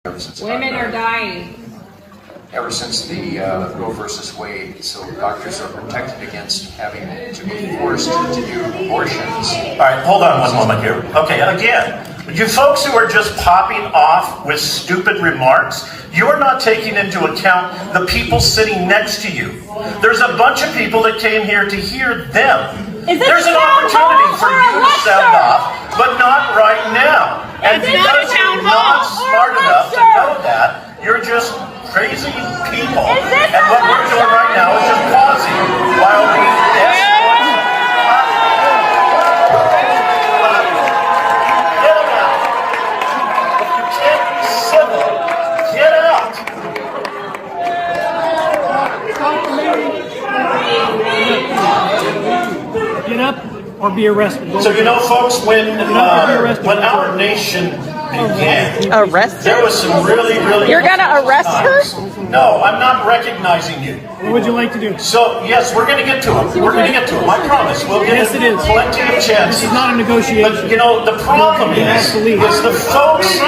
Women are dying. Ever since the Roe versus Wade, so doctors are protected against having to be forced to do abortions. All right, hold on one moment here. Okay, again, you folks who are just popping off with stupid remarks, you're not taking into account the people sitting next to you. There's a bunch of people that came here to hear them. There's an opportunity for you to sound off, but not right now. And because you're not smart enough to know that, you're just crazy people. And what we're doing right now is just pausing while we escort. Get them out. If you can't be civil, get out. Get up or be arrested. So you know, folks, when our nation began, there was some really You're gonna arrest her? No, I'm not recognizing you. What would you like to do? So yes, we're going to get to him. We're going to get to him. I promise. We'll get plenty of chances. This is not a negotiation. But you know, the problem is the folks.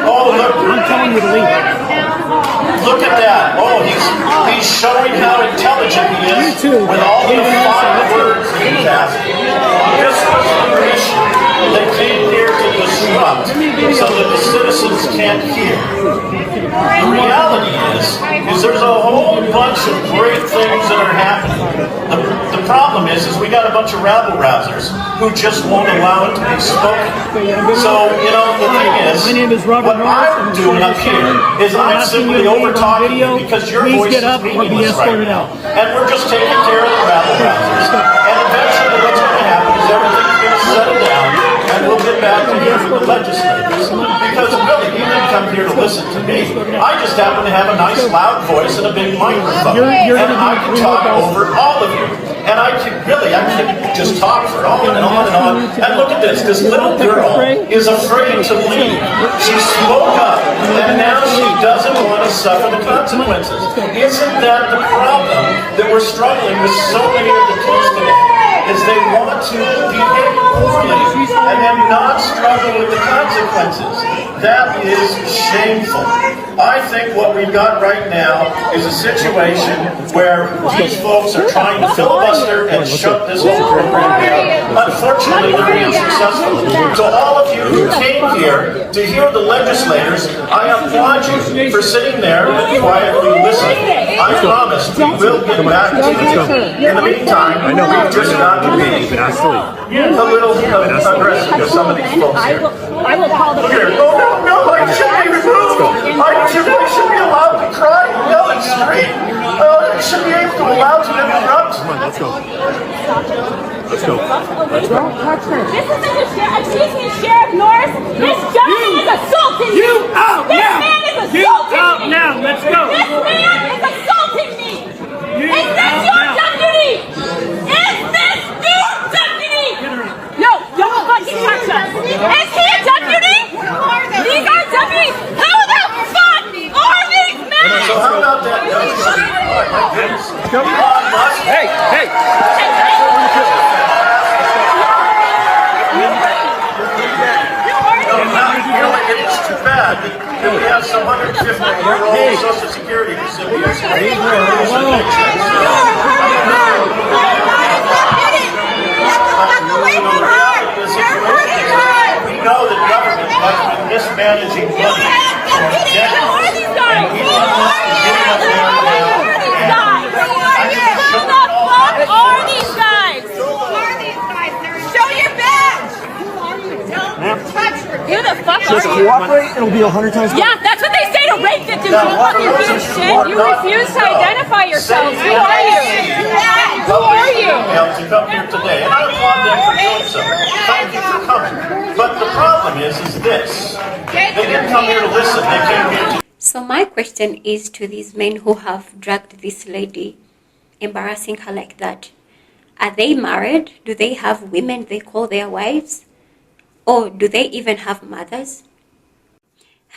Oh, look! I'm telling you to leave. Look at that! Oh, he's showing how intelligent he is with all the 5 words he has. This was the mission that came here to disrupt, so that the citizens can't hear. The reality is there's a whole bunch of great things that are happening. The problem is we got a bunch of rabble-rousers who just won't allow it to be spoken. So, you know, the thing is, what I'm doing up here is I'm simply over-talking you because your voice is meaningless right now. And we're just taking care of the rabble-rousers. And eventually what's going to happen is everything's going to settle down and we'll get back to here with the legislators. Because really, you didn't come here to listen to me. I just happen to have a nice loud voice and a big microphone. And I can talk over all of you. And I can just talk for on and on and on. And look at this little girl is afraid to leave. She spoke up, and now she doesn't want to suffer the consequences. Isn't that the problem that we're struggling with so many of the kids today? Is they want to behave poorly and then not struggle with the consequences. That is shameful. I think what we've got right now is a situation where these folks are trying to filibuster and shut this whole program down. Unfortunately, they're being successful. So all of you who came here to hear the legislators, I applaud you for sitting there and quietly listening. I promise we will get back to you. In the meantime, we've just got to be a little aggressive with some of these folks here. I will call the Here. Oh, no, I should be removed. I should be allowed to cry and yell and scream. I should be able to allow to interrupt. Come on, let's go. Let's go. Let's go. Don't touch her. This isn't the sheriff. Excuse me, Sheriff Norris. This gentleman is assaulting me. You out this now. Man is assaulting you out me. now. Let's go. This man is assaulting me. You is this out your now. deputy? Is this your deputy? No, don't fucking touch us. Is he a deputy? These are deputies. Who the fuck are these men? So how about that? Oh, my goodness. Come on, Musk. Hey, hey. It's too bad that we have some 150-year-old Social Security recipients. We know that government has been mismanaging money for decades. And we want us to get up there now. Who the fuck Just are you? cooperate, it'll be 100 times better. Yeah, that's what they say to rape victims. You fucking piece of shit. You refuse to identify yourselves. Who are you? Who are you? To come here today, and I applaud them for doing so. Thank you for coming. But the problem is this: they didn't come here to listen. They came here to. So my question is to these men who have dragged this lady, embarrassing her like that. Are they married? Do they have women they call their wives? Or do they even have mothers?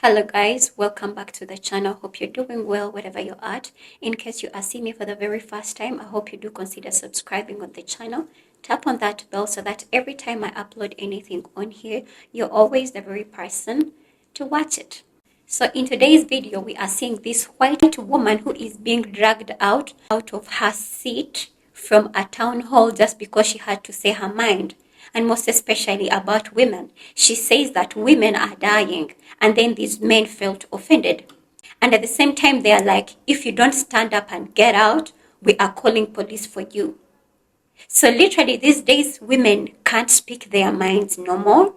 Hello guys, welcome back to the channel. Hope you're doing well wherever you're at. In case you are seeing me for the very first time, I hope you do consider subscribing on the channel. Tap on that bell so that every time I upload anything on here, you're always the very person to watch it. So in today's video, we are seeing this white woman who is being dragged out of her seat from a town hall just because she had to say her mind. And most especially about women. She says that women are dying, and then these men felt offended. And at the same time, they are like, if you don't stand up and get out, we are calling police for you. So literally these days, women can't speak their minds no more.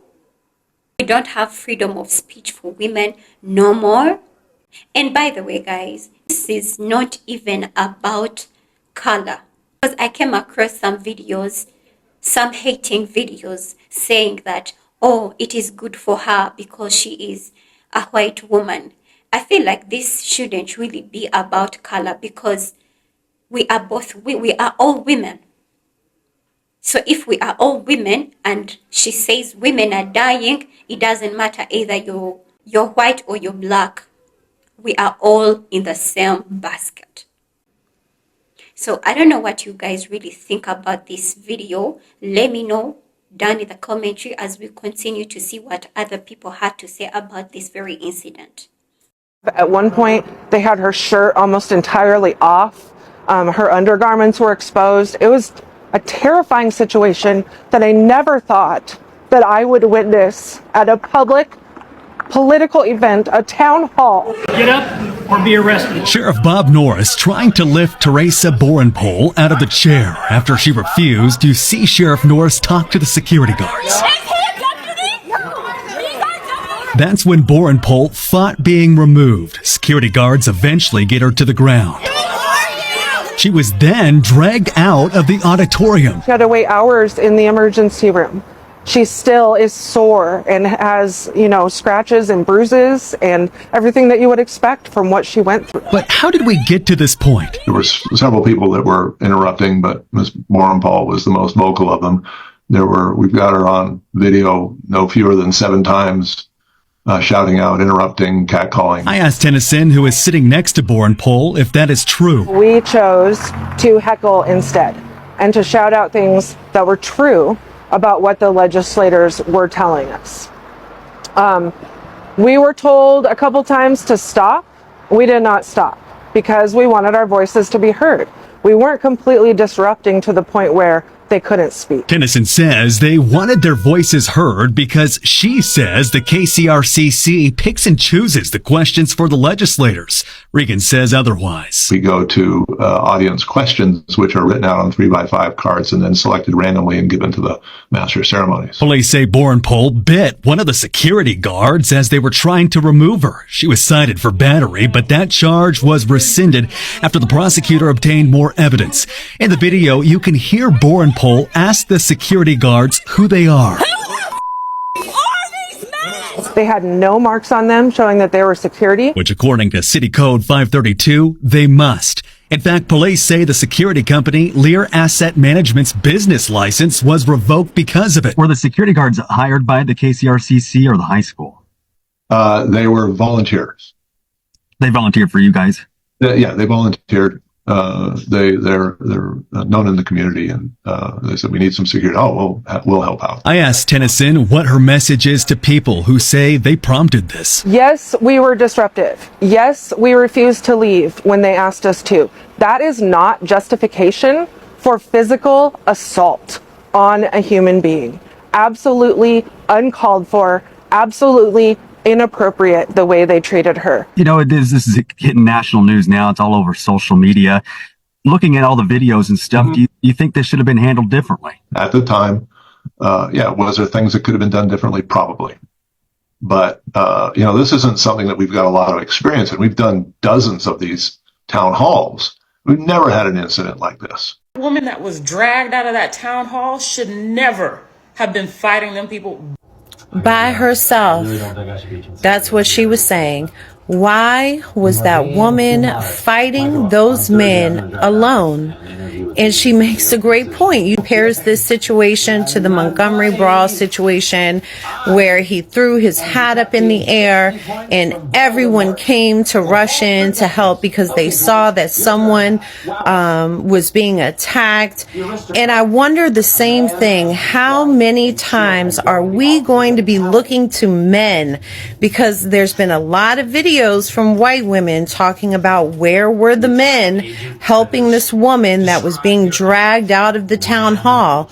We don't have freedom of speech for women no more. And by the way, guys, this is not even about color. Because I came across some videos, some hating videos saying that, oh, it is good for her because she is a white woman. I feel like this shouldn't really be about color because we are all women. So if we are all women and she says women are dying, it doesn't matter either you're white or you're black. We are all in the same basket. So I don't know what you guys really think about this video. Let me know down in the commentary as we continue to see what other people had to say about this very incident. At one point, they had her shirt almost entirely off. Her undergarments were exposed. It was a terrifying situation that I never thought that I would witness at a public political event, a town hall. Get up or be arrested. Sheriff Bob Norris trying to lift Teresa Borenpol out of the chair after she refused to see Sheriff Norris talk to the security guards. Is he a deputy? These are deputies. That's when Borenpol fought being removed. Security guards eventually get her to the ground. She was then dragged out of the auditorium. She had to wait hours in the emergency room. She still is sore and has, scratches and bruises and everything that you would expect from what she went through. But how did we get to this point? There were several people that were interrupting, but Ms. Borenpol was the most vocal of them. We've got her on video no fewer than 7 times shouting out, interrupting, catcalling. I asked Tennyson, who is sitting next to Borenpol, if that is true. We chose to heckle instead and to shout out things that were true about what the legislators were telling us. We were told a couple times to stop. We did not stop because we wanted our voices to be heard. We weren't completely disrupting to the point where they couldn't speak. Tennyson says they wanted their voices heard because she says the KCRCC picks and chooses the questions for the legislators. Regan says otherwise. We go to audience questions, which are written out on 3x5 cards and then selected randomly and given to the master of ceremonies. Police say Borenpol bit one of the security guards as they were trying to remove her. She was cited for battery, but that charge was rescinded after the prosecutor obtained more evidence. In the video, you can hear Borenpol ask the security guards who they are. They had no marks on them showing that they were security. Which, according to City Code 532, they must. In fact, police say the security company, Lear Asset Management's business license was revoked because of it. Were the security guards hired by the KCRCC or the high school? They were volunteers. They volunteered for you guys? Yeah, they volunteered. They're known in the community, and they said, we need some security. Oh, we'll help out. I asked Tennyson what her message is to people who say they prompted this. Yes, we were disruptive. Yes, we refused to leave when they asked us to. That is not justification for physical assault on a human being. Absolutely uncalled for, absolutely inappropriate the way they treated her. This is hitting national news now. It's all over social media. Looking at all the videos and stuff, do you think this should have been handled differently? At the time, was there things that could have been done differently? Probably. But, this isn't something that we've got a lot of experience in. We've done dozens of these town halls. We've never had an incident like this. The woman that was dragged out of that town hall should never have been fighting them people by herself. That's what she was saying. Why was that woman fighting those men alone? And she makes a great point. You compares this situation to the Montgomery Brawl situation where he threw his hat up in the air and everyone came to rush in to help because they saw that someone was being attacked. And I wonder the same thing. How many times are we going to be looking to men? Because there's been a lot of videos from white women talking about where were the men helping this woman that was being dragged out of the town hall.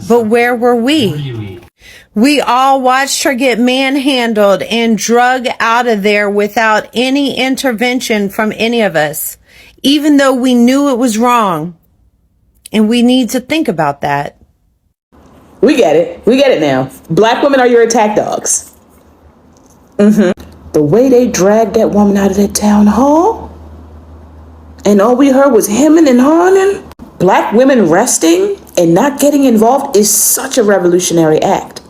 But where were we? We all watched her get manhandled and drug out of there without any intervention from any of us, even though we knew it was wrong. And we need to think about that. We get it. We get it now. Black women are your attack dogs. The way they dragged that woman out of that town hall, and all we heard was hemming and hawing. Black women resting and not getting involved is such a revolutionary act.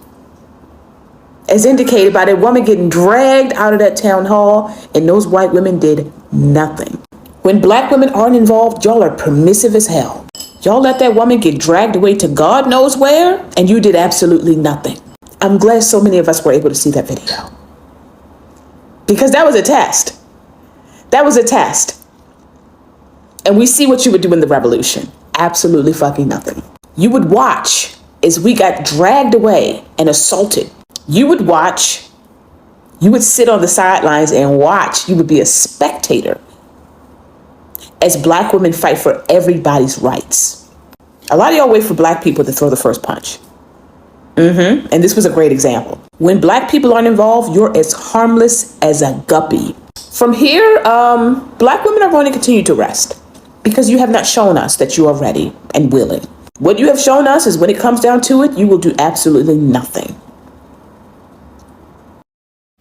As indicated by that woman getting dragged out of that town hall, and those white women did nothing. When black women aren't involved, y'all are permissive as hell. Y'all let that woman get dragged away to God knows where, and you did absolutely nothing. I'm glad so many of us were able to see that video. Because that was a test. That was a test. And we see what you would do in the revolution. Absolutely fucking nothing. You would watch as we got dragged away and assaulted. You would watch. You would sit on the sidelines and watch. You would be a spectator as black women fight for everybody's rights. A lot of y'all wait for black people to throw the first punch. And this was a great example. When black people aren't involved, you're as harmless as a guppy. From here, black women are going to continue to rest because you have not shown us that you are ready and willing. What you have shown us is when it comes down to it, you will do absolutely nothing.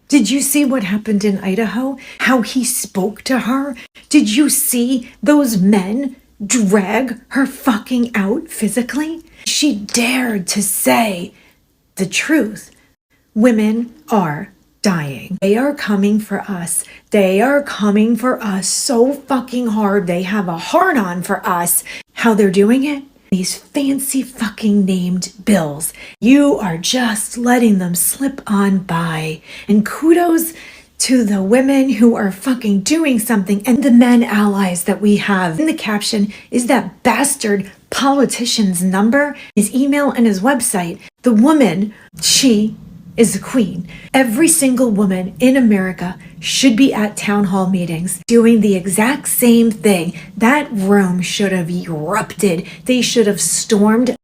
Did you see what happened in Idaho? How he spoke to her? Did you see those men drag her fucking out physically? She dared to say the truth. Women are dying. They are coming for us. They are coming for us so fucking hard. They have a hard-on for us. How they're doing it? These fancy fucking named bills. You are just letting them slip on by. And kudos to the women who are fucking doing something and the men allies that we have. In the caption is that bastard politician's number, his email, and his website. The woman, she is the queen. Every single woman in America should be at town hall meetings doing the exact same thing. That room should have erupted. They should have stormed